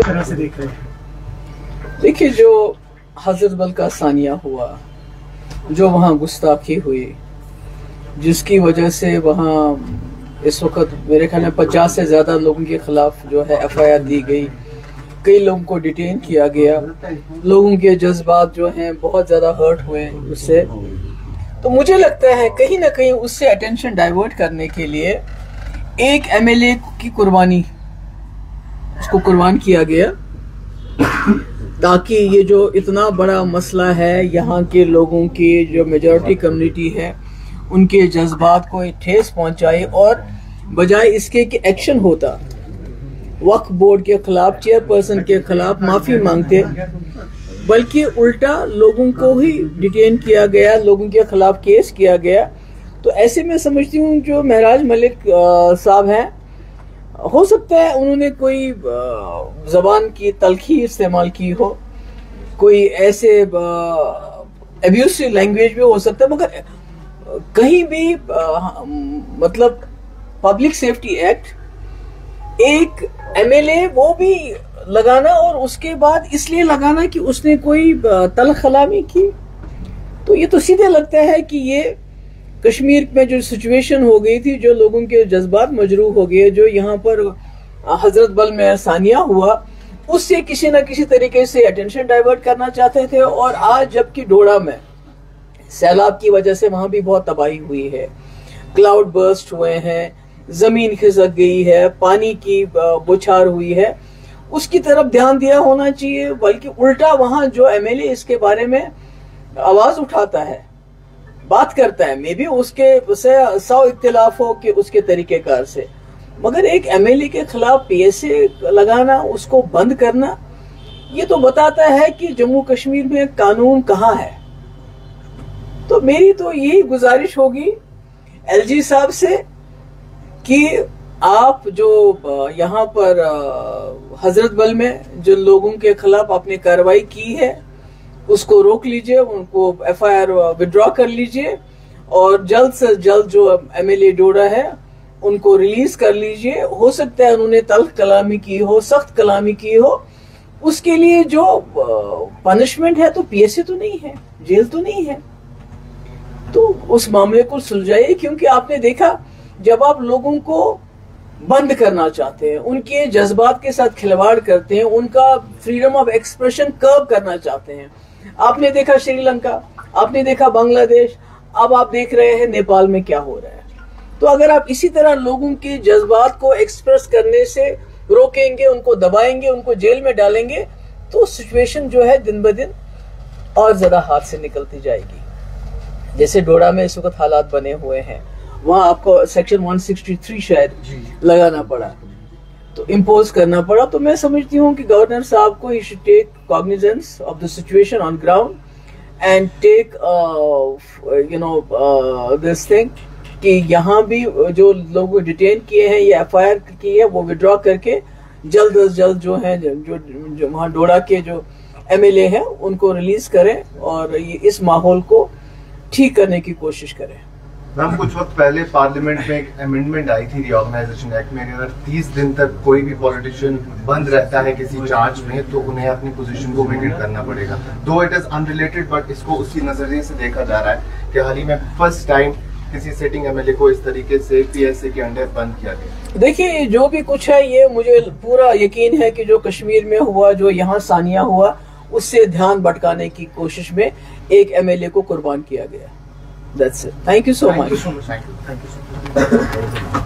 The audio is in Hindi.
तरह से देख रहे हैं? देखिए, जो हजरत बल का सानिया हुआ, जो वहाँ गुस्ताखी हुई, जिसकी वजह से वहाँ इस वक्त मेरे ख्याल में 50 से ज़्यादा लोगों के खिलाफ जो है FIR दी गई, कई लोगों को डिटेन किया गया, लोगों के जज्बात जो हैं बहुत ज़्यादा हर्ट हुए उससे। तो मुझे लगता है कहीं ना कहीं उससे अटेंशन डाइवर्ट करने के लिए एक MLA की कुर्बानी, उसको कुर्बान किया गया, ताकि ये जो इतना बड़ा मसला है, यहाँ के लोगों की जो मेजॉरिटी कम्युनिटी है उनके जज्बात को ठेस पहुंचाए, और बजाय इसके कि एक्शन होता, वक्फ बोर्ड के खिलाफ, चेयरपर्सन के खिलाफ माफी मांगते, बल्कि उल्टा लोगों को ही डिटेन किया गया, लोगों के खिलाफ केस किया गया। तो ऐसे में समझती हूँ जो महराज मलिक साहब हैं, हो सकता है उन्होंने कोई जबान की तलखी इस्तेमाल की हो, कोई ऐसे अब्यूसिव लैंग्वेज भी हो सकता है, मगर कहीं भी मतलब पब्लिक सेफ्टी एक्ट, एक MLA वो भी लगाना, और उसके बाद इसलिए लगाना कि उसने कोई तल्ख कलामी की, तो ये तो सीधे लगता है कि ये कश्मीर में जो सिचुएशन हो गई थी, जो लोगों के जज्बात मजरूह हो गए, जो यहाँ पर हजरत बल में सानिया हुआ, उससे किसी न किसी तरीके से अटेंशन डाइवर्ट करना चाहते थे। और आज जबकि डोडा में सैलाब की वजह से वहां भी बहुत तबाही हुई है, क्लाउड बर्स्ट हुए हैं, जमीन खिसक गई है, पानी की बौछार हुई है, उसकी तरफ ध्यान दिया होना चाहिए, बल्कि उल्टा वहां जो MLA इसके बारे में आवाज उठाता है, बात करता है, मे बी उसके 100 इख्तिलाफ हो कि उसके तरीकेकार से, मगर एक MLA के खिलाफ PSA लगाना, उसको बंद करना, ये तो बताता है कि जम्मू कश्मीर में कानून कहाँ है। तो मेरी तो यही गुजारिश होगी LG साहब से कि आप जो यहाँ पर हजरत बल में जो लोगों के खिलाफ आपने कार्रवाई की है उसको रोक लीजिए, उनको FIR विड्रॉ कर लीजिए, और जल्द से जल्द जो MLA डोडा है उनको रिलीज कर लीजिए। हो सकता है उन्होंने तल्ख कलामी की हो, सख्त कलामी की हो, उसके लिए जो पनिशमेंट है तो PSA तो नहीं है, जेल तो नहीं है, तो उस मामले को सुलझाइए। क्योंकि आपने देखा, जब आप लोगों को बंद करना चाहते हैं, उनके जज्बात के साथ खिलवाड़ करते हैं, उनका फ्रीडम ऑफ एक्सप्रेशन कर्व करना चाहते हैं, आपने देखा श्रीलंका, आपने देखा बांग्लादेश, अब आप देख रहे हैं नेपाल में क्या हो रहा है। तो अगर आप इसी तरह लोगों के जज्बात को एक्सप्रेस करने से रोकेंगे, उनको दबाएंगे, उनको जेल में डालेंगे, तो सिचुएशन जो है दिन ब दिन और ज्यादा हाथ से निकलती जाएगी। जैसे डोडा में इस वक्त हालात बने हुए हैं, वहां आपको सेक्शन 163 शायद लगाना पड़ा, तो इम्पोज करना पड़ा। तो मैं समझती हूँ कि गवर्नर साहब को ही should take cognizance of the situation on ground and take this thing कि यहाँ भी जो लोग डिटेन किए हैं या FIR की है वो विड्रॉ करके जल्द अज जल्द जो है जो वहाँ डोडा के जो MLA हैं उनको रिलीज करें, और ये इस माहौल को ठीक करने की कोशिश करें। मैम, कुछ वक्त पहले पार्लियामेंट में एक अमेंडमेंट आई थी रीऑर्गेनाइजेशन एक्ट में, अगर 30 दिन तक कोई भी पॉलिटिशियन बंद रहता है किसी चार्ज में तो उन्हें अपनी पोजीशन को वेकेट करना पड़ेगा। दो इट इज अनरिलेटेड, बट इसको उसी नजरिए से देखा जा रहा है कि हाल ही में फर्स्ट टाइम किसी सिटिंग MLA को इस तरीके से PSA के अंडर बंद किया गया। देखिए, जो भी कुछ है ये मुझे पूरा यकीन है कि जो कश्मीर में हुआ, जो यहाँ सानिया हुआ, उससे ध्यान भटकाने की कोशिश में एक MLA को कुर्बान किया गया। That's it. Thank you so much. Thank you so much. Thank you.